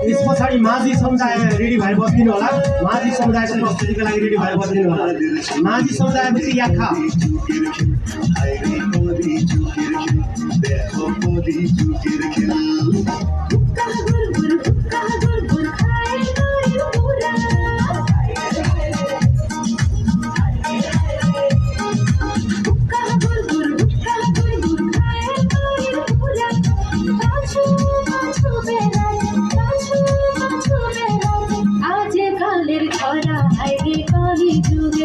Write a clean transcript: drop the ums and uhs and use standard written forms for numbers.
Yes पछाडि माझी समुदाय रेडी भएर बस्दिनु होला। माझी समुदायको प्रस्तुतिको लागि रेडी भएर बस्दिनु होला। माझी समुदायपछि याखा আজকালের খরা হাইরে কলি যুগ